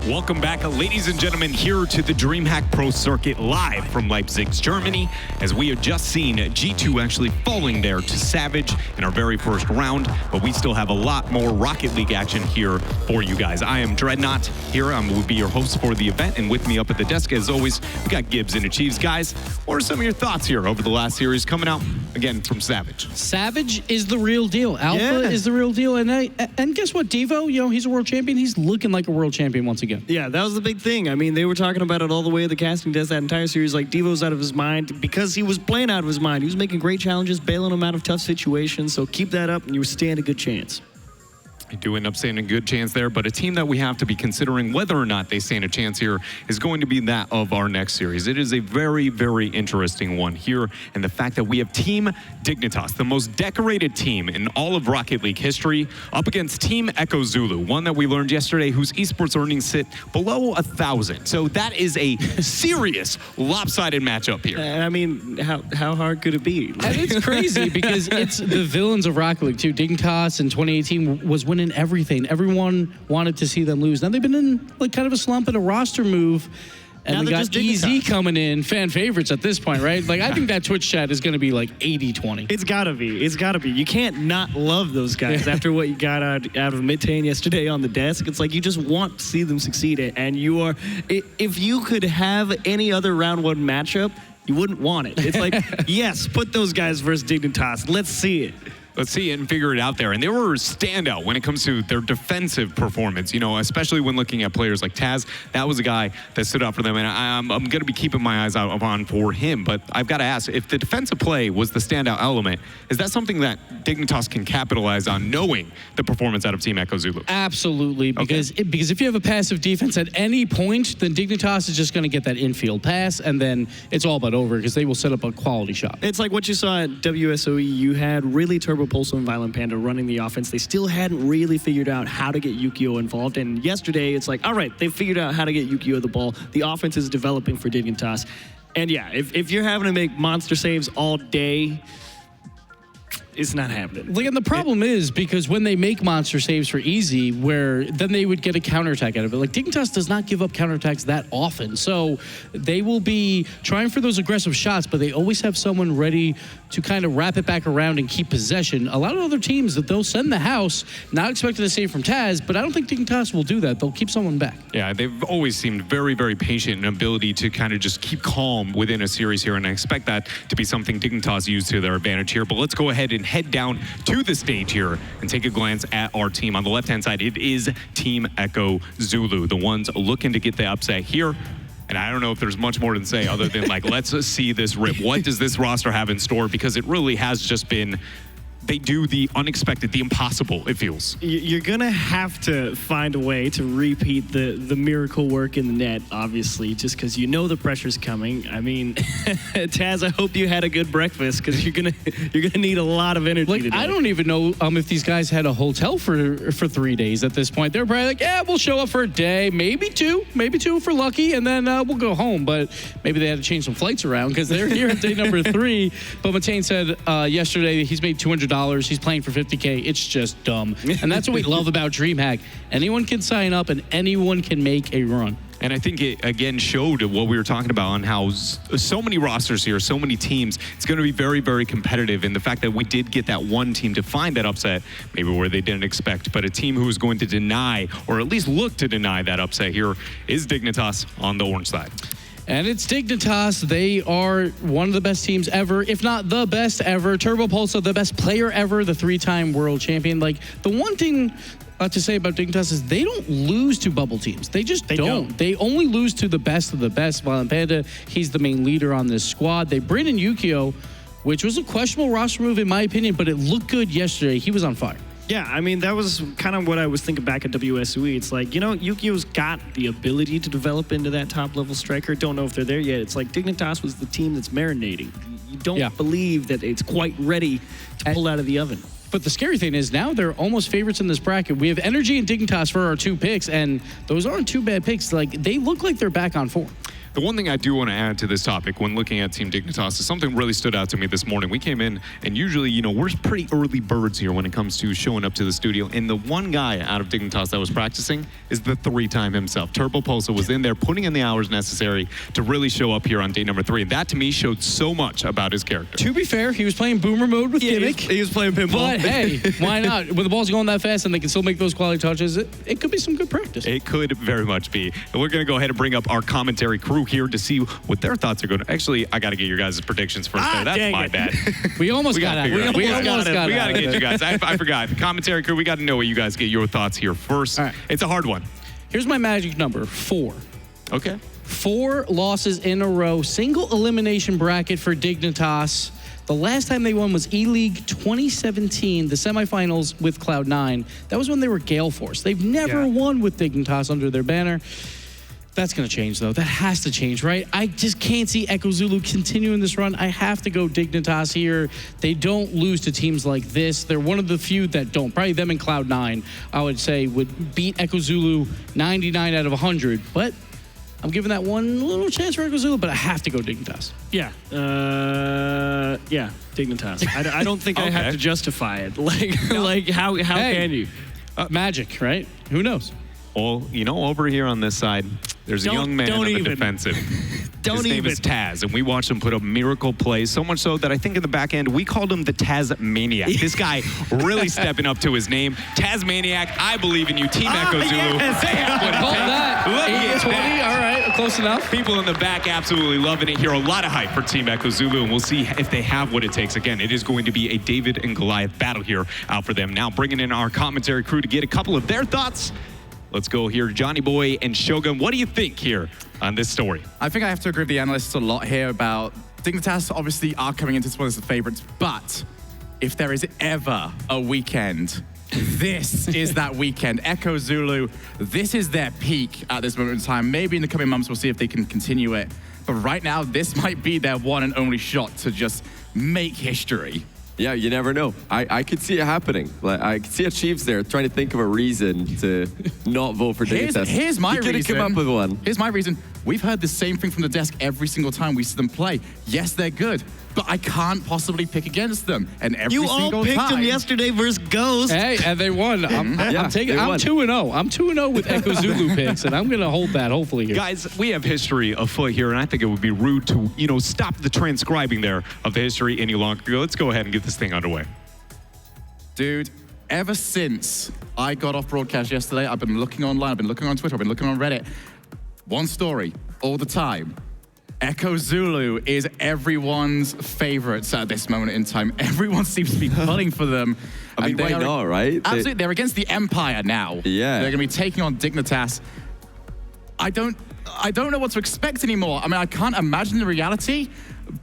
Welcome back, ladies and gentlemen, here to the DreamHack Pro Circuit live from Leipzig, Germany, as we have just seen G2 actually falling there to Savage in our very first round, but we still have a lot more Rocket League action here for you guys. I am Dreadnought here. I will be your host for the event, and with me up at the desk, as always, we got Gibbs and Achieves. Guys, what are some of your thoughts here over the last series coming out, again, from Savage? Savage is the real deal. Alpha is the real deal. And guess what, Devo, he's a world champion. He's looking like a world champion once again. Yeah, that was the big thing. I mean, they were talking about it all the way at the casting desk that entire series. Like, Devo's out of his mind because he was playing out of his mind. He was making great challenges, bailing them out of tough situations. So keep that up, and you stand a good chance. You do end up standing a good chance there, but a team that we have to be considering whether or not they stand a chance here is going to be that of our next series. It is a very, very interesting one here, and the fact that we have Team Dignitas, the most decorated team in all of Rocket League history, up against Team Echo Zulu, one that we learned yesterday whose esports earnings sit below 1,000. So that is a serious lopsided matchup here. I mean, how hard could it be? And it's crazy because it's the villains of Rocket League too. Dignitas in 2018 was winning everything. Everyone wanted to see them lose. Now they've been in like kind of a slump and a roster move. And now we got EZ coming in, fan favorites at this point, right? Like, I think that Twitch chat is going to be like 80-20. It's got to be. It's got to be. You can't not love those guys after what you got out of Midtane yesterday on the desk. It's like you just want to see them succeed. And you are, if you could have any other round one matchup, you wouldn't want it. It's like, yes, put those guys versus Dignitas. Let's see it. Let's see it and figure it out there. And they were standout when it comes to their defensive performance, especially when looking at players like Taz. That was a guy that stood out for them, and I'm going to be keeping my eyes out on for him. But I've got to ask, if the defensive play was the standout element, is that something that Dignitas can capitalize on, knowing the performance out of Team Echo Zulu? Absolutely, because if you have a passive defense at any point, then Dignitas is just going to get that infield pass, and then it's all but over because they will set up a quality shot. It's like what you saw at WSOE. You had really Turbo Pulso and Violent Panda running the offense. They still hadn't really figured out how to get Yukio involved. And yesterday, it's like, all right, they figured out how to get Yukio the ball. The offense is developing for Dignitas. And yeah, if you're having to make monster saves all day, it's not happening. Like, and the problem is because when they make monster saves for easy, where then they would get a counterattack out of it. Like, Dignitas does not give up counterattacks that often. So they will be trying for those aggressive shots, but they always have someone ready to kind of wrap it back around and keep possession. A lot of other teams, that they'll send the house, not expecting a save from Taz, but I don't think Dignitas will do that. They'll keep someone back. Yeah, they've always seemed very, very patient and ability to kind of just keep calm within a series here, and I expect that to be something Dignitas use to their advantage here. But let's go ahead and head down to the stage here and take a glance at our team. On the left-hand side, it is Team Echo Zulu, the ones looking to get the upset here. And I don't know if there's much more to say other than, like, let's see this rip. What does this roster have in store? Because it really has just been, they do the unexpected, the impossible, it feels. You're going to have to find a way to repeat the miracle work in the net, obviously, just because you know the pressure's coming. I mean, Taz, I hope you had a good breakfast because you're gonna need a lot of energy today. I don't even know if these guys had a hotel for 3 days at this point. They're probably like, yeah, we'll show up for a day, maybe two if we're lucky, and then we'll go home. But maybe they had to change some flights around because they're here at day number 3. But Matane said yesterday he's made $200. He's playing for $50K. It's just dumb. And that's what we love about DreamHack. Anyone can sign up and anyone can make a run. And I think it, again, showed what we were talking about on how so many rosters here, so many teams, it's going to be very, very competitive. And the fact that we did get that one team to find that upset, maybe where they didn't expect, but a team who is going to deny, or at least look to deny that upset here, is Dignitas on the orange side. And it's Dignitas. They are one of the best teams ever, if not the best ever. Turbo Pulso, the best player ever, the 3-time world champion. Like, the one thing to say about Dignitas is they don't lose to bubble teams. They just don't. They only lose to the best of the best. Violent Panda, he's the main leader on this squad. They bring in Yukio, which was a questionable roster move in my opinion, but it looked good yesterday. He was on fire. Yeah, I mean, that was kind of what I was thinking back at WSOE. It's like, Yukio's got the ability to develop into that top-level striker. Don't know if they're there yet. It's like Dignitas was the team that's marinating. You don't believe that it's quite ready to pull out of the oven. But the scary thing is now they're almost favorites in this bracket. We have Energy and Dignitas for our 2 picks, and those aren't 2 bad picks. Like, they look like they're back on form. The one thing I do want to add to this topic when looking at Team Dignitas is something really stood out to me this morning. We came in, and usually, you know, we're pretty early birds here when it comes to showing up to the studio. And the one guy out of Dignitas that was practicing is the three-time himself. Turbo Pulsa was in there putting in the hours necessary to really show up here on day number 3. And that, to me, showed so much about his character. To be fair, he was playing boomer mode with Gimmick. He was playing pinball. But hey, why not? When the ball's going that fast and they can still make those quality touches, it could be some good practice. It could very much be. And we're going to go ahead and bring up our commentary crew here to see what their thoughts are going to. Actually, I got to get your guys' predictions first. That's my bad. We almost got it. We got to get you guys. I forgot. Commentary crew, we got to know what you guys get your thoughts here first. Right. It's a hard one. Here's my magic number, 4. Okay. 4 losses in a row. Single elimination bracket for Dignitas. The last time they won was E-League 2017, the semifinals with Cloud9. That was when they were Gale Force. They've never won with Dignitas under their banner. That's going to change, though. That has to change, right? I just can't see Echo Zulu continuing this run. I have to go Dignitas here. They don't lose to teams like this. They're one of the few that don't. Probably them and Cloud9, I would say, would beat Echo Zulu 99 out of 100. But I'm giving that one little chance for Echo Zulu, but I have to go Dignitas. Yeah. Dignitas. I don't think I have to justify it. Like how can you? Magic, right? Who knows? Well, you know, over here on this side, there's a young man on the defensive. His name is Taz, and we watched him put up miracle plays, so much so that I think in the back end, we called him the Taz Maniac. This guy really stepping up to his name. Taz Maniac, I believe in you. Team Echo Zulu. Yes. Hold that. 8-20, all right, close enough. People in the back absolutely loving it here. A lot of hype for Team Echo Zulu, and we'll see if they have what it takes. Again, it is going to be a David and Goliath battle here out for them. Now bringing in our commentary crew to get a couple of their thoughts. Let's go here, Johnny Boy and Shogun. What do you think here on this story? I think I have to agree with the analysts a lot here about Dignitas obviously are coming into this one as the favorites, but if there is ever a weekend, this is that weekend. Echo Zulu, this is their peak at this moment in time. Maybe in the coming months, we'll see if they can continue it. But right now, this might be their one and only shot to just make history. Yeah, you never know. I could see it happening. Like I could see a Chiefs there trying to think of a reason to not vote for Dignitas. Here's my reason. You could have come up with one. Here's my reason. We've heard the same thing from the desk every single time we see them play. Yes, they're good, but I can't possibly pick against them. And every You single all picked time, them yesterday versus Ghost. Hey, and they won. I'm 2-0. I'm 2-0 with Echo Zulu picks, and I'm going to hold that hopefully here. Guys, we have history afoot here, and I think it would be rude to, you know, stop the transcribing there of the history any longer. Let's go ahead and get this thing underway. Dude, ever since I got off broadcast yesterday, I've been looking online, I've been looking on Twitter, I've been looking on Reddit. One story, all the time. Echo Zulu is everyone's favorites at this moment in time. Everyone seems to be pulling for them. I mean, why not, right? Absolutely, they're against the Empire now. Yeah. They're going to be taking on Dignitas. I don't know what to expect anymore. I mean, I can't imagine the reality,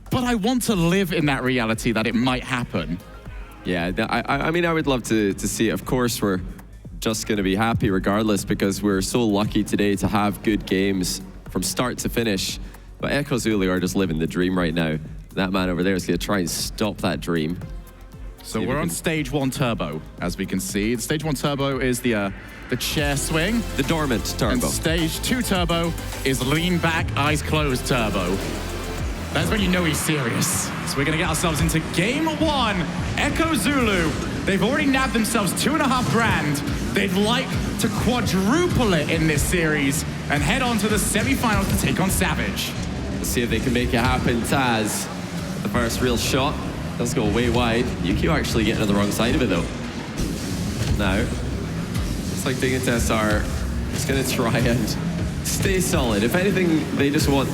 but I want to live in that reality that it might happen. Yeah, I mean, I would love to see it. Of course, we're just going to be happy regardless because we're so lucky today to have good games from start to finish. But Echo Zulu are just living the dream right now. That man over there is going to try and stop that dream. So we're on stage 1 turbo, as we can see. The stage 1 turbo is the chair swing. The dormant turbo. And stage 2 turbo is lean back, eyes closed turbo. That's when you know he's serious. So we're gonna get ourselves into game 1. Echo Zulu, they've already nabbed themselves $2.5 grand. They'd like to quadruple it in this series and head on to the semifinals to take on Savage. Let's see if they can make it happen. Taz, the first real shot. Does go way wide. Yukio actually getting on the wrong side of it though. Now, looks like Dignitas are just gonna try and stay solid. If anything, they just want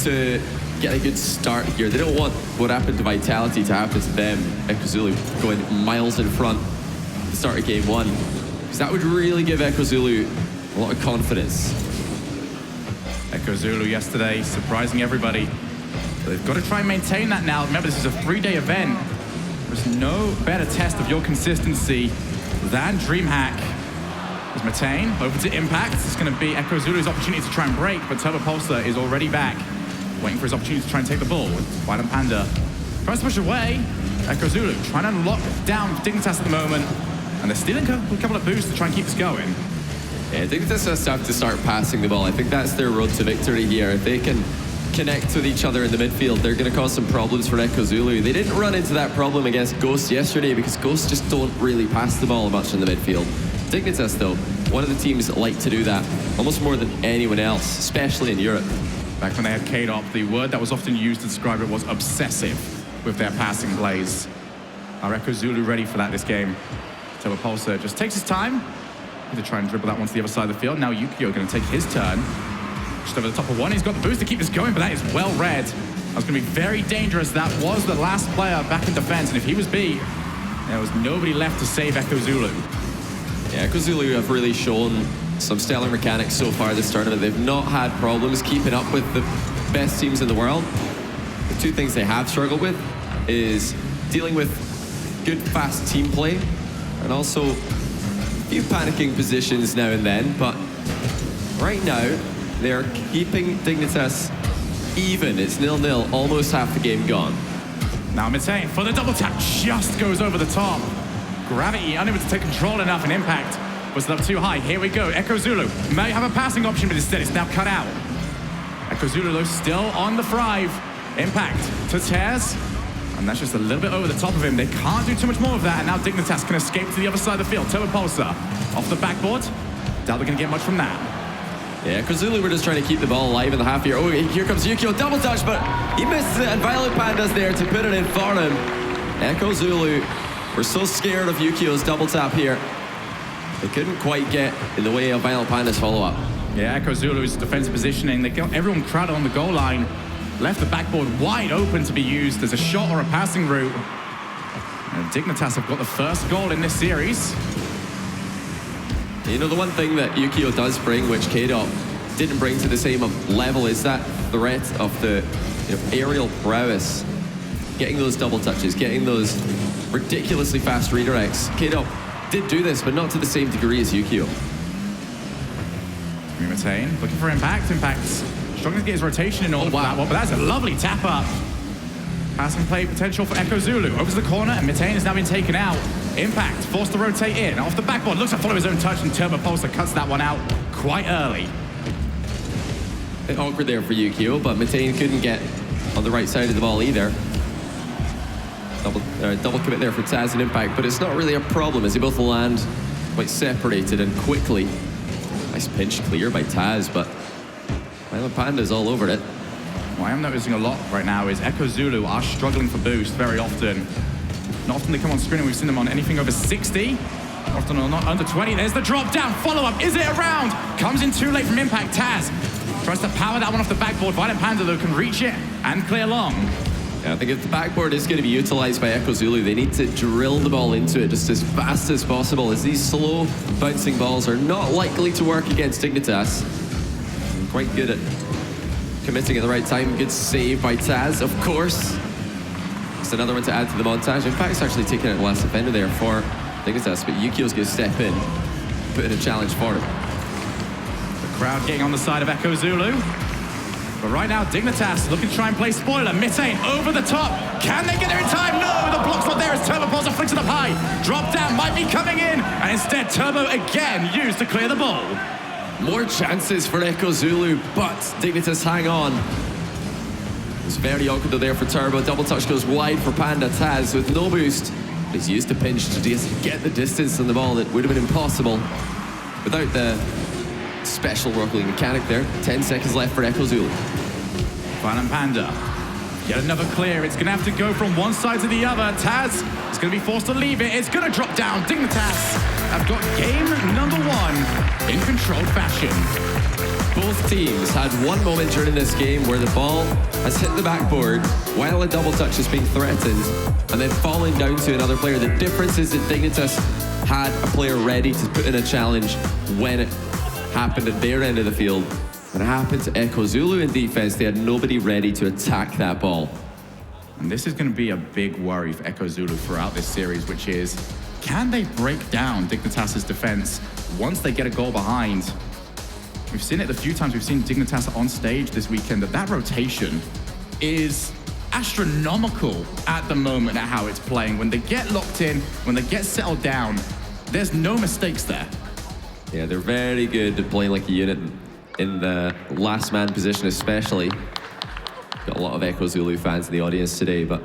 to get a good start here. They don't want what happened to Vitality to happen to them. Echo Zulu going miles in front at the start of game 1. Because that would really give Echo Zulu a lot of confidence. Echo Zulu yesterday, surprising everybody. But they've got to try and maintain that now. Remember, this is a 3-day event. There's no better test of your consistency than DreamHack. There's Matane over to Impact. It's going to be Echo Zulu's opportunity to try and break, but Turbo Pulsar is already back, waiting for his opportunity to try and take the ball with Violent Panda. Tries to push away. Echo Zulu trying to lock down Dignitas at the moment, and they're stealing a couple of boosts to try and keep this going. Yeah, I think this has to start passing the ball. I think that's their road to victory here. If they can connect with each other in the midfield, they're going to cause some problems for Echo Zulu. They didn't run into that problem against Ghost yesterday because Ghosts just don't really pass the ball much in the midfield. Dignitas, though, one of the teams that like to do that almost more than anyone else, especially in Europe. Back when they had K-Dop, the word that was often used to describe it was obsessive with their passing plays. Are Echo Zulu ready for that this game? Turbopulsar just takes his time to try and dribble that one to the other side of the field. Now Yukio going to take his turn. Just over the top of one. He's got the boost to keep this going, but that is well read. That was going to be very dangerous. That was the last player back in defense, and if he was beat, there was nobody left to save Echo Zulu. Yeah, Echo Zulu have really shown some stellar mechanics so far this tournament. They've not had problems keeping up with the best teams in the world. The two things they have struggled with is dealing with good, fast team play, and also a few panicking positions now and then, but right now, they're keeping Dignitas even. It's 0-0, almost half the game gone. Now Mitane for the double tap, just goes over the top. Gravity unable to take control enough, and Impact was up too high. Here we go, Echo Zulu may have a passing option, but instead it's now cut out. Echo Zulu though still on the thrive. Impact to Tez, and that's just a little bit over the top of him. They can't do too much more of that, and now Dignitas can escape to the other side of the field. Turbopulsar off the backboard. Doubt they're gonna get much from that. Yeah, Zulu were just trying to keep the ball alive in the half here. Oh, here comes Yukio, double touch, but he misses it, and Violent Panda's there to put it in for him. Echo Zulu were so scared of Yukio's double tap here. They couldn't quite get in the way of Violent Panda's follow-up. Yeah, Echo Zulu's defensive positioning, they got everyone crowded on the goal line, left the backboard wide open to be used as a shot or a passing route. And Dignitas have got the first goal in this series. You know, the one thing that Yukio does bring, which K-Dop didn't bring to the same level, is that threat of the aerial prowess. Getting those double touches, getting those ridiculously fast redirects. K-Dop did do this, but not to the same degree as Yukio. Mitane looking for Impact. Impact's struggling to get his rotation in order for that one, but that's a lovely tap up. Passing play potential for Echo Zulu. Over to the corner, and Mitane has now been taken out. Impact forced to rotate in. Off the backboard, looks to follow his own touch, and Turbopulsar cuts that one out quite early. A bit awkward there for Yukio, but Mitane couldn't get on the right side of the ball either. Double commit there for Taz and Impact, but it's not really a problem as they both land quite separated and quickly. Nice pinch clear by Taz, but Violent Panda's all over it. What I am noticing a lot right now is Echo Zulu are struggling for boost very often. Not often they come on screen, and we've seen them on anything over 60. Often or not under 20. There's the drop down, follow-up, is it around? Comes in too late from Impact. Taz tries to power that one off the backboard. Violent Panda though can reach it and clear long. Yeah, I think if the backboard is going to be utilized by Echo Zulu, they need to drill the ball into it just as fast as possible, as these slow bouncing balls are not likely to work against Dignitas. Quite good at committing at the right time. Good save by Taz, of course. Just another one to add to the montage. In fact, it's actually taking out the last defender there for Dignitas, but Yukio's going to step in, put in a challenge for him. The crowd getting on the side of Echo Zulu. But right now, Dignitas looking to try and play spoiler. Mitane over the top. Can they get there in time? No, the block's not there as Turbopulsar flicks it up high. Drop down might be coming in. And instead, Turbo again used to clear the ball. More chances for Echo Zulu, but Dignitas hang on. It's very awkward though there for Turbo. Double touch goes wide for Panda. Taz with no boost. He's used the pinch to just get the distance on the ball that would have been impossible without the special Rocket League mechanic there. 10 seconds left for Echo Zulu. Violent Panda. Yet another clear. It's going to have to go from one side to the other. Taz is going to be forced to leave it. It's going to drop down. Dignitas have got game number one in controlled fashion. Both teams had one moment during this game where the ball has hit the backboard while a double touch is being threatened and then falling down to another player. The difference is that Dignitas had a player ready to put in a challenge when it happened at their end of the field. When it happened to Echo Zulu in defense, they had nobody ready to attack that ball. And this is going to be a big worry for Echo Zulu throughout this series, which is, can they break down Dignitas' defense once they get a goal behind? We've seen it the few times we've seen Dignitas on stage this weekend, that rotation is astronomical at the moment at how it's playing. When they get locked in, when they get settled down, there's no mistakes there. Yeah, they're very good at playing like a unit in the last man position especially. Got a lot of Echo Zulu fans in the audience today, but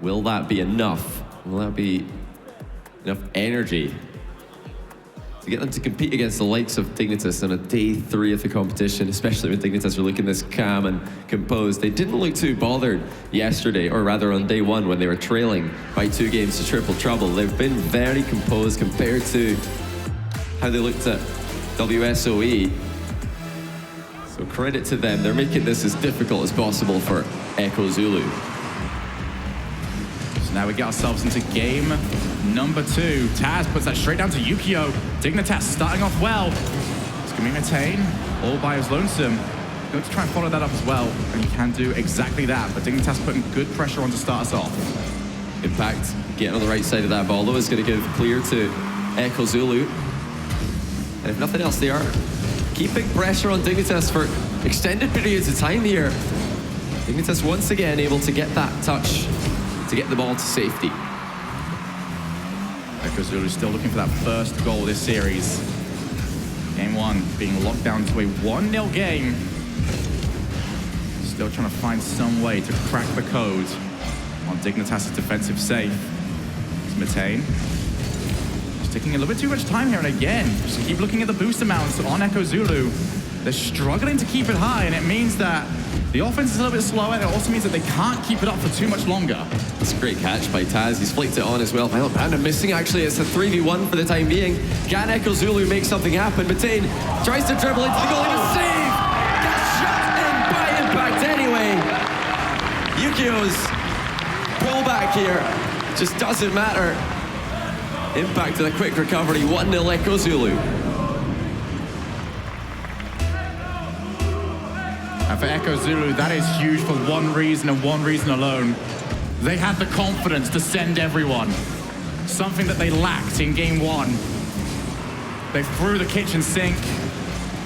will that be enough? Will that be enough energy to get them to compete against the likes of Dignitas on a day 3 of the competition, especially when Dignitas are looking this calm and composed? They didn't look too bothered yesterday, or rather on day 1 when they were trailing by 2 games to Triple Trouble. They've been very composed compared to how they looked at WSOE. So credit to them. They're making this as difficult as possible for Echo Zulu. Now we get ourselves into game number 2. Taz puts that straight down to Yukio. Dignitas starting off well. It's going to be Maintain all by his lonesome. Going to try and follow that up as well, and he can do exactly that. But Dignitas putting good pressure on to start us off. Impact getting on the right side of that ball, though, is going to give clear to Echo Zulu. And if nothing else, they are keeping pressure on Dignitas for extended periods of time here. Dignitas once again able to get that touch to get the ball to safety. Echo Zulu still looking for that first goal this series. Game 1 being locked down to a 1-0 game. Still trying to find some way to crack the code on Dignitas' defensive save. It's Metain. Just taking a little bit too much time here, and again, just keep looking at the boost amounts on Echo Zulu. They're struggling to keep it high, and it means that the offense is a little bit slower. It also means that they can't keep it up for too much longer. It's a great catch by Taz. He's flicked it on as well. Violent Panda missing, actually. It's a 3v1 for the time being. Can Echo Zulu make something happen? Metain tries to dribble into the goal. He was saved! Gets shot in by Impact anyway. Yukio's pullback here just doesn't matter. Impact with a quick recovery. 1-0 Echo Zulu. And for Echo Zulu, that is huge for one reason and one reason alone. They had the confidence to send everyone. Something that they lacked in game 1. They threw the kitchen sink,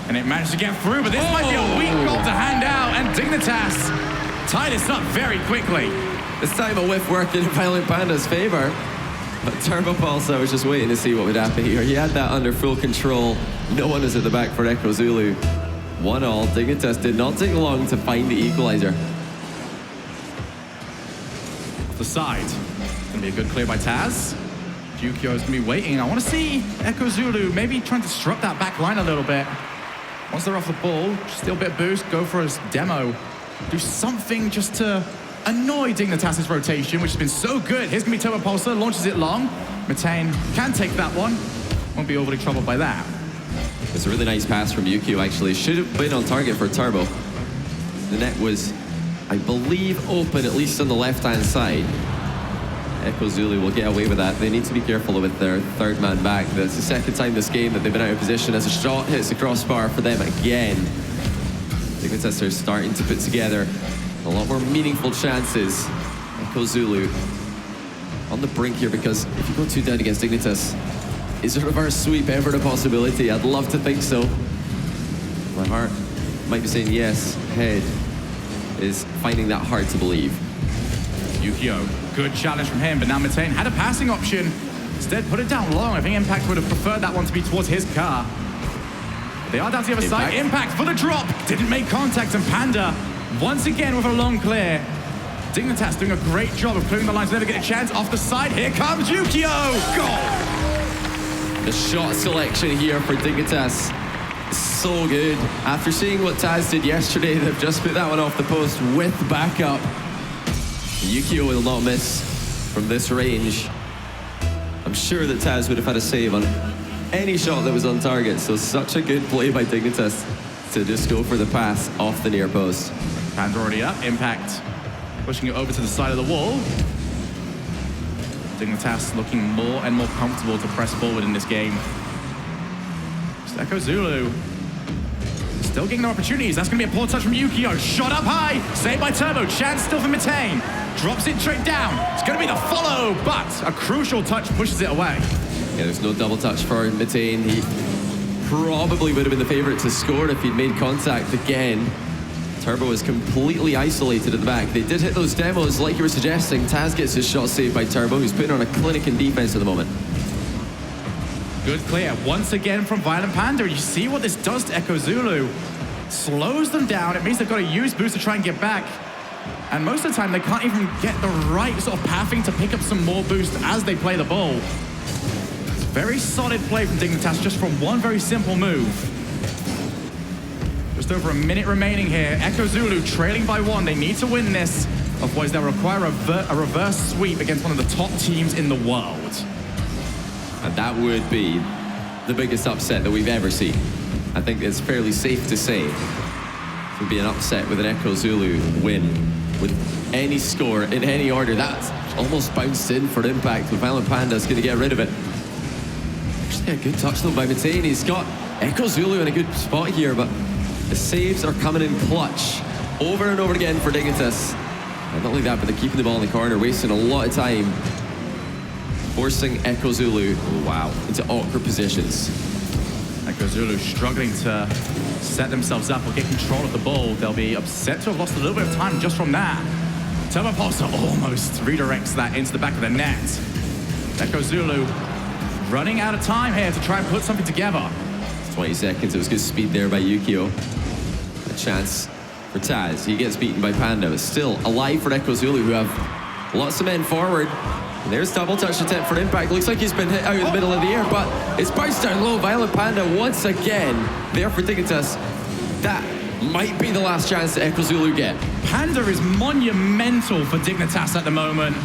and it managed to get through, but this might be a weak goal to hand out, and Dignitas tied this up very quickly. This time a whiff worked in Violent Panda's favor, but Turbo Pulse, I was just waiting to see what would happen here. He had that under full control. No one is at the back for Echo Zulu. 1-1. Dignitas did not take long to find the equalizer. Off the side. It's going to be a good clear by Taz. Yukio is going to be waiting. I want to see Echo Zulu maybe trying to disrupt that back line a little bit. Once they're off the ball, still a bit of boost, go for his demo. Do something just to annoy Dignitas' rotation, which has been so good. Here's going to be Turbo Pulsar, launches it long. Metain can take that one. Won't be overly troubled by that. It's a really nice pass from Yukio, actually. Should have been on target for Turbo. The net was, I believe, open, at least on the left-hand side. Echo Zulu will get away with that. They need to be careful with their 3rd man back. That's the 2nd time this game that they've been out of position as a shot hits the crossbar for them again. Dignitas are starting to put together a lot more meaningful chances. Echo Zulu on the brink here, because if you go 2 down against Dignitas, is a reverse sweep ever a possibility? I'd love to think so. My heart might be saying yes. Head is finding that hard to believe. Yukio, good challenge from him, but now Metain had a passing option. Instead, put it down long. I think Impact would have preferred that one to be towards his car. But they are down to the other side. Impact for the drop. Didn't make contact, and Panda, once again with a long clear. Dignitas doing a great job of clearing the lines. Never get a chance. Off the side, here comes Yukio. Goal! The shot selection here for Dignitas is so good. After seeing what Taz did yesterday, they've just put that one off the post with backup. Yukio will not miss from this range. I'm sure that Taz would have had a save on any shot that was on target, so such a good play by Dignitas to just go for the pass off the near post. Panda already up. Impact pushing it over to the side of the wall. Dignitas looking more and more comfortable to press forward in this game. Echo Zulu still getting their opportunities. That's going to be a poor touch from Yukio. Shot up high. Saved by Turbo. Chance still for Metain. Drops it straight down. It's going to be the follow, but a crucial touch pushes it away. Yeah, there's no double touch for Metain. He probably would have been the favorite to score if he'd made contact again. Turbo is completely isolated at the back. They did hit those demos, like you were suggesting. Taz gets his shot saved by Turbo, who's putting on a clinic in defense at the moment. Good clear. Once again from Violent Panda. You see what this does to Echo Zulu. Slows them down. It means they've got to use boost to try and get back. And most of the time, they can't even get the right sort of pathing to pick up some more boost as they play the ball. It's very solid play from Dignitas just from one very simple move. Just over a minute remaining here. Echo Zulu trailing by 1. They need to win this. Otherwise, they'll require a reverse sweep against one of the top teams in the world. And that would be the biggest upset that we've ever seen. I think it's fairly safe to say it would be an upset with an Echo Zulu win with any score in any order. That's almost bounced in for impact, but Violent Panda's going to get rid of it. Actually, a good touch though by Matane. He's got Echo Zulu in a good spot here, but the saves are coming in clutch over and over again for Dignitas. And not only that, but they're keeping the ball in the corner, wasting a lot of time, forcing Echo Zulu, into awkward positions. Echo Zulu struggling to set themselves up or get control of the ball. They'll be upset to have lost a little bit of time just from that. Turbo Pulsar almost redirects that into the back of the net. Echo Zulu running out of time here to try and put something together. 20 seconds, it was good speed there by Yukio. A chance for Taz. He gets beaten by Panda, but still alive for Echo Zulu, who have lots of men forward. And there's double touch attempt for impact. Looks like he's been hit out of the middle of the air, but it's bounced down low. Violent Panda once again there for Dignitas. That might be the last chance that Echo Zulu get. Panda is monumental for Dignitas at the moment.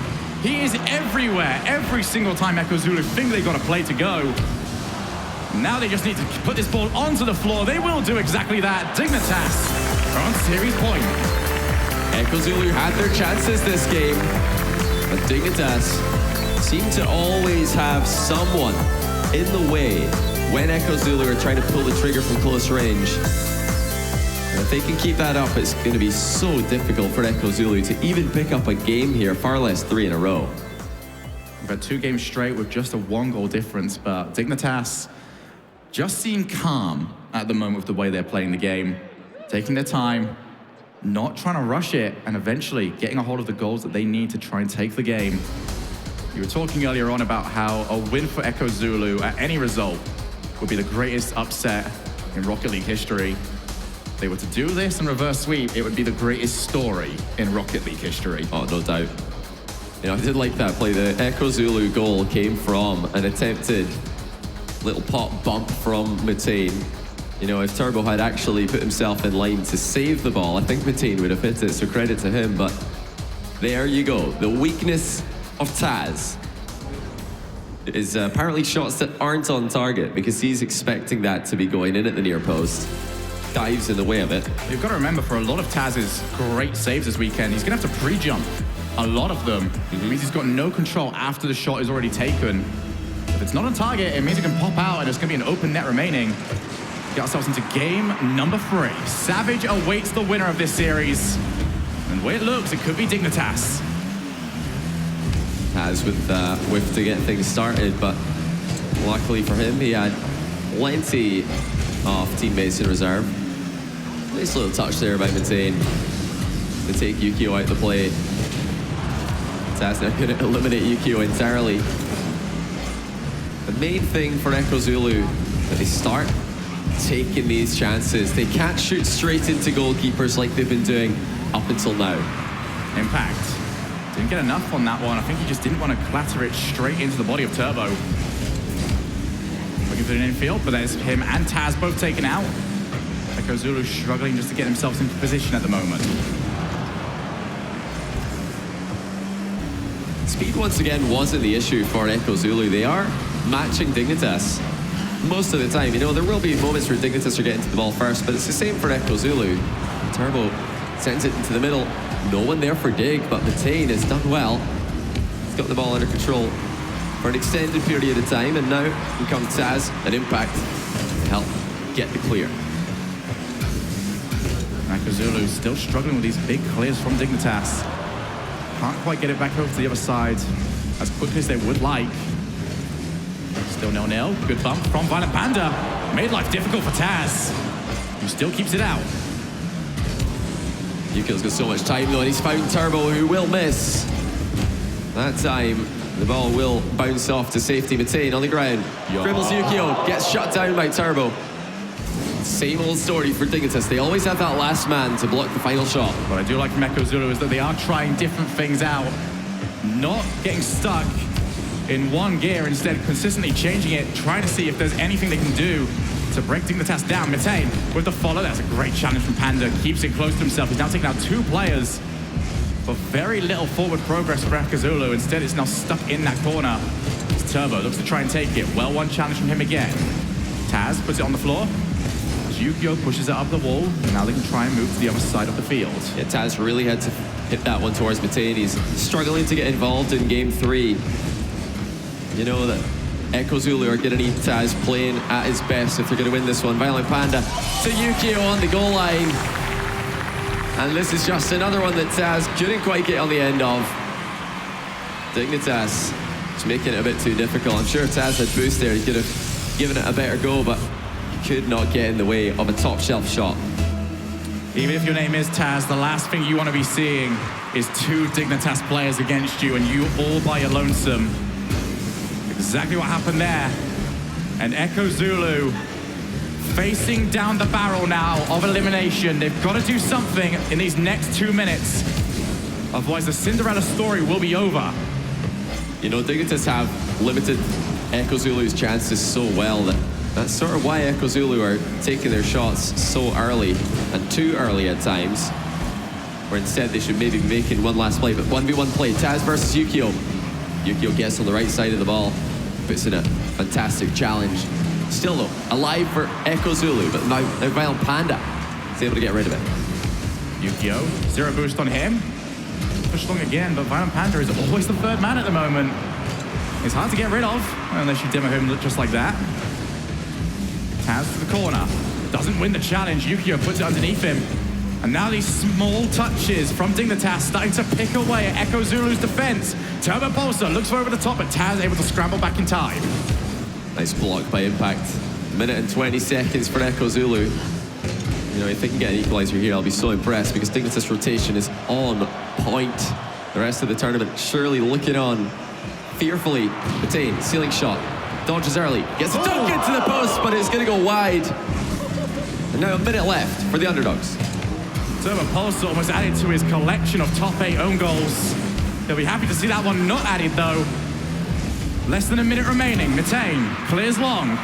He is everywhere. Every single time Echo Zulu think they got a play to go. Now they just need to put this ball onto the floor. They will do exactly that. Dignitas are on series point. Echo Zulu had their chances this game, but Dignitas seem to always have someone in the way when Echo Zulu are trying to pull the trigger from close range. And if they can keep that up, it's going to be so difficult for Echo Zulu to even pick up a game here, far less 3 in a row. We've had 2 games straight with just a 1-goal difference, but Dignitas just seem calm at the moment with the way they're playing the game, taking their time, not trying to rush it, and eventually getting a hold of the goals that they need to try and take the game. You were talking earlier on about how a win for Echo Zulu at any result would be the greatest upset in Rocket League history. If they were to do this and reverse sweep, it would be the greatest story in Rocket League history. Oh, no doubt. You know, I did like that play. The Echo Zulu goal came from an attempted little pop bump from Matane. You know, if Turbo had actually put himself in line to save the ball, I think Matane would have hit it, so credit to him. But there you go. The weakness of Taz is apparently shots that aren't on target, because he's expecting that to be going in at the near post. Dives in the way of it. You've got to remember, for a lot of Taz's great saves this weekend, he's going to have to pre-jump a lot of them. It means he's got no control after the shot is already taken. If it's not on target, it means it can pop out and it's going to be an open net remaining. Get ourselves into game number 3. Savage awaits the winner of this series. And the way it looks, it could be Dignitas. Taz with whiff to get things started, but luckily for him, he had plenty of teammates in reserve. Nice little touch there by Matane to take Yukio out the play. Taz now going to eliminate Yukio entirely. The main thing for Echo Zulu, that they start taking these chances. They can't shoot straight into goalkeepers like they've been doing up until now. Impact didn't get enough on that one. I think he just didn't want to clatter it straight into the body of Turbo. Looking for an infield, but there's him and Taz both taken out. Echo Zulu struggling just to get themselves into position at the moment. Speed once again wasn't the issue for Echo Zulu. They are matching Dignitas most of the time. You know, there will be moments where Dignitas are getting to the ball first, but it's the same for Echo Zulu. Turbo sends it into the middle. No one there for Dig, but Matane has done well. He's got the ball under control for an extended period of time, and now here comes Taz and Impact to help get the clear. Echo Zulu still struggling with these big clears from Dignitas. Can't quite get it back over to the other side as quickly as they would like. Still 0-0. Good bump from Violent Panda. Made life difficult for Taz, who still keeps it out. Yukio's got so much time though, and he's found Turbo, who will miss. That time, the ball will bounce off to safety. Matane on the ground. Dribbles Yukio, gets shut down by Turbo. Same old story for Dignitas. They always have that last man to block the final shot. What I do like from Echo Zulu is that they are trying different things out. Not getting stuck in one gear, instead consistently changing it, trying to see if there's anything they can do to break Dignitas down. Matane with the follow. That's a great challenge from Panda. Keeps it close to himself. He's now taking out 2 players, but very little forward progress for Echo Zulu. Instead, it's now stuck in that corner. It's Turbo looks to try and take it. Well, one challenge from him again. Taz puts it on the floor. Yukio pushes it up the wall. Now they can try and move to the other side of the field. Yeah, Taz really had to hit that one towards Matane. He's struggling to get involved in game 3. You know that Echo Zulu are going to need Taz playing at his best if they're going to win this one. Violent Panda to Yukio on the goal line. And this is just another one that Taz couldn't quite get on the end of. Dignitas is making it a bit too difficult. I'm sure if Taz had boost there, he could have given it a better go, but could not get in the way of a top shelf shot. Even if your name is Taz, the last thing you want to be seeing is 2 Dignitas players against you and you all by your lonesome. Exactly what happened there. And Echo Zulu facing down the barrel now of elimination. They've got to do something in these next 2 minutes. Otherwise the Cinderella story will be over. You know, Dignitas have limited Echo Zulu's chances so well that that's sort of why Echo Zulu are taking their shots so early, and too early at times, where instead they should maybe be making one last play. But 1v1 play, Taz versus Yukio. Yukio gets on the right side of the ball, puts in a fantastic challenge. Still though, alive for Echo Zulu, but now Violent Panda is able to get rid of it. Yukio, 0 boost on him. Pushed along again, but Violent Panda is always the 3rd man at the moment. It's hard to get rid of, unless you demo him just like that. Taz to the corner, doesn't win the challenge. Yukio puts it underneath him. And now these small touches from Dignitas starting to pick away at Echo Zulu's defense. Turbo Pulsar looks for over the top, but Taz able to scramble back in time. Nice block by Impact. 1 minute and 20 seconds for Echo Zulu. You know, if they can get an equalizer here, I'll be so impressed because Dignitas rotation is on point. The rest of the tournament surely looking on fearfully. Matane, ceiling shot. Dodges early, gets a dunk into the post, but it's going to go wide. And now 1 minute left for the underdogs. Turbo Pulsar almost added to his collection of top 8 own goals. He'll be happy to see that one not added though. Less than a minute remaining. Matane clears long.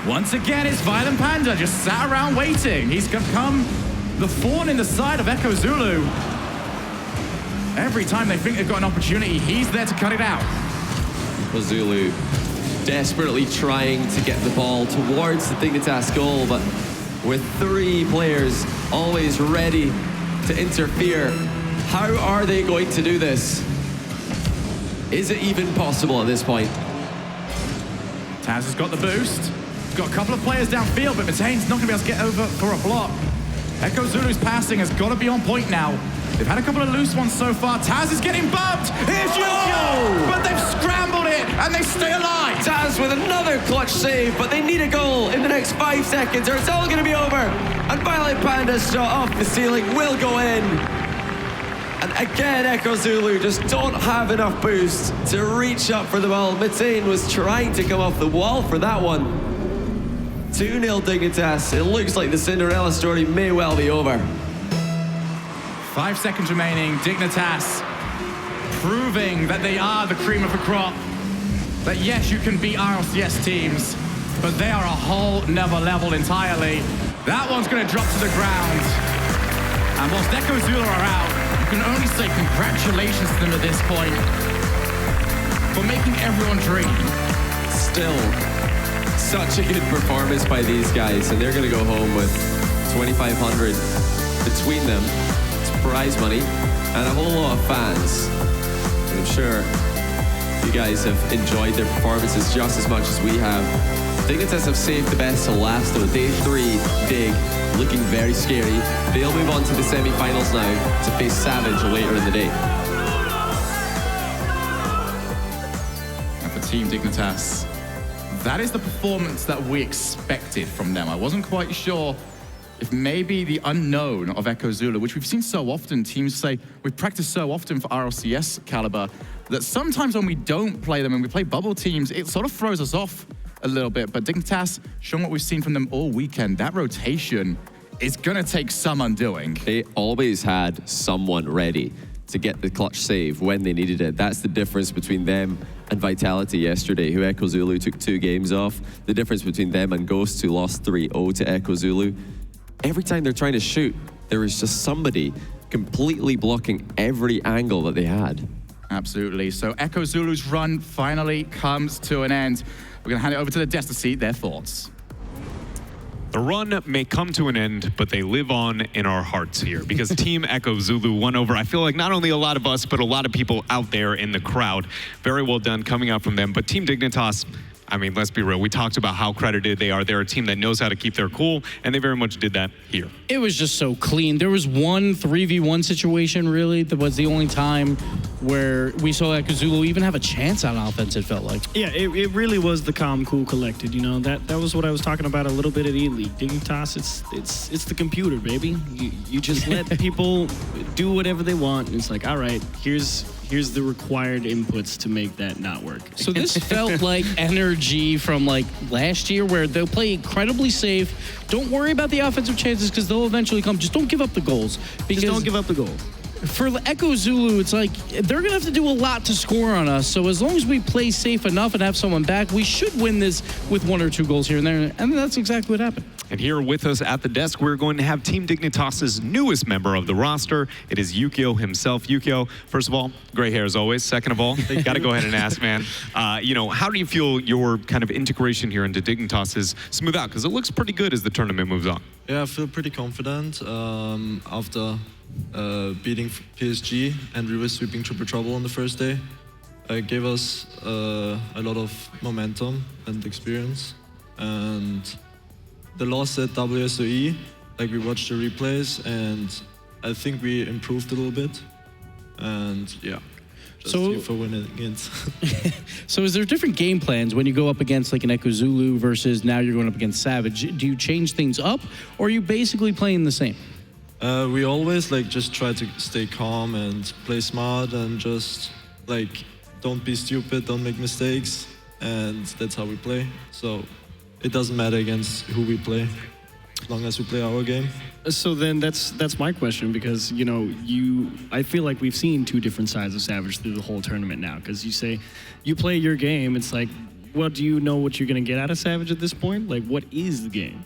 Once again, it's Violent Panda just sat around waiting. He's become the thorn in the side of Echo Zulu. Every time they think they've got an opportunity, he's there to cut it out. Echo Zulu desperately trying to get the ball towards the Dignitas goal, but with 3 players always ready to interfere. How are they going to do this? Is it even possible at this point? Taz has got the boost. He's got a couple of players downfield, but Matane's not going to be able to get over for a block. Echo Zulu's passing has got to be on point now. They've had a couple of loose ones so far. Taz is getting bumped. Here's Yukio, but they've scrambled it and they stay alive. Taz with another clutch save, but they need a goal in the next 5 seconds or it's all going to be over. And Violent Panda's shot off the ceiling will go in. And again, Echo Zulu just don't have enough boost to reach up for the ball. Matane was trying to come off the wall for that one. 2-0 Dignitas. It looks like the Cinderella story may well be over. 5 seconds remaining. Dignitas proving that they are the cream of the crop. That yes, you can beat RLCS teams, but they are a whole nother level entirely. That one's going to drop to the ground. And whilst Echo Zulu are out, you can only say congratulations to them at this point for making everyone dream. Still, such a good performance by these guys, and they're going to go home with 2,500 between them. It's prize money and a whole lot of fans. And I'm sure you guys have enjoyed their performances just as much as we have. Dignitas have saved the best to last though. Day 3, Dig, looking very scary. They'll move on to the semi-finals now to face Savage later in the day. And for Team Dignitas, that is the performance that we expected from them. I wasn't quite sure if maybe the unknown of Echo Zulu, which we've seen so often, teams say, we've practiced so often for RLCS caliber, that sometimes when we don't play them and we play bubble teams, it sort of throws us off a little bit. But Dignitas, showing what we've seen from them all weekend, that rotation is going to take some undoing. They always had someone ready to get the clutch save when they needed it. That's the difference between them and Vitality yesterday, who Echo Zulu took 2 games off. The difference between them and Ghost, who lost 3-0 to Echo Zulu. Every time they're trying to shoot, there is just somebody completely blocking every angle that they had. Absolutely. So Echo Zulu's run finally comes to an end. We're going to hand it over to the Des to see their thoughts. The run may come to an end, but they live on in our hearts here because Team Echo Zulu won over, I feel like, not only a lot of us, but a lot of people out there in the crowd. Very well done coming out from them. But Team Dignitas, I mean, let's be real. We talked about how credited they are. They're a team that knows how to keep their cool, and they very much did that here. It was just so clean. There was one 3v1 situation, really, that was the only time where we saw Echo Zulu even have a chance on offense, it felt like. Yeah, it really was the calm, cool, collected. You know, that was what I was talking about a little bit at E-League. Dignitas, it's the computer, baby. You just let people do whatever they want. And it's like, all right, here's the required inputs to make that not work. So this felt like energy from like last year where they'll play incredibly safe. Don't worry about the offensive chances because they'll eventually come. Just don't give up the goals. Just don't give up the goal. For Echo Zulu, it's like they're going to have to do a lot to score on us. So as long as we play safe enough and have someone back, we should win this with 1 or 2 goals here and there. And that's exactly what happened. And here with us at the desk, we're going to have Team Dignitas' newest member of the roster. It is Yukio himself. Yukio, first of all, great hair as always. Second of all, got to go ahead and ask, man, you know, how do you feel your kind of integration here into Dignitas is smooth out? Because it looks pretty good as the tournament moves on. Yeah, I feel pretty confident after beating PSG, and we were sweeping Triple Trouble on the first day. It gave us a lot of momentum and experience. And the loss at WSOE, like we watched the replays, and I think we improved a little bit. And yeah, just here for winning against. So is there different game plans when you go up against like an Echo Zulu versus now you're going up against Savage? Do you change things up, or are you basically playing the same? We always like just try to stay calm and play smart and just like don't be stupid, don't make mistakes, and that's how we play. So it doesn't matter against who we play, as long as we play our game. So then that's my question, because you know I feel like we've seen 2 different sides of Savage through the whole tournament now. Because you say you play your game, it's like, well, do you know what you're gonna get out of Savage at this point? Like, what is the game?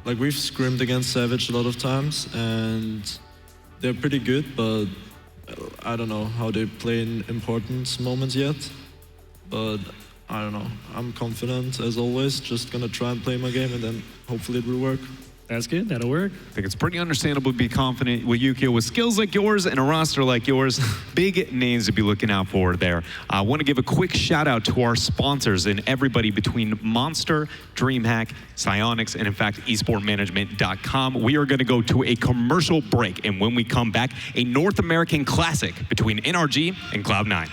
Like we've scrimmed against Savage a lot of times, and they're pretty good, but I don't know how they play in important moments yet. But I don't know. I'm confident as always. Just gonna try and play my game, and then hopefully it will work. That's good. That'll work. I think it's pretty understandable to be confident with Yukio. With skills like yours and a roster like yours, big names to be looking out for there. I want to give a quick shout out to our sponsors and everybody between Monster, DreamHack, Psyonix, and in fact, esportmanagement.com. We are going to go to a commercial break, and when we come back, a North American classic between NRG and Cloud9.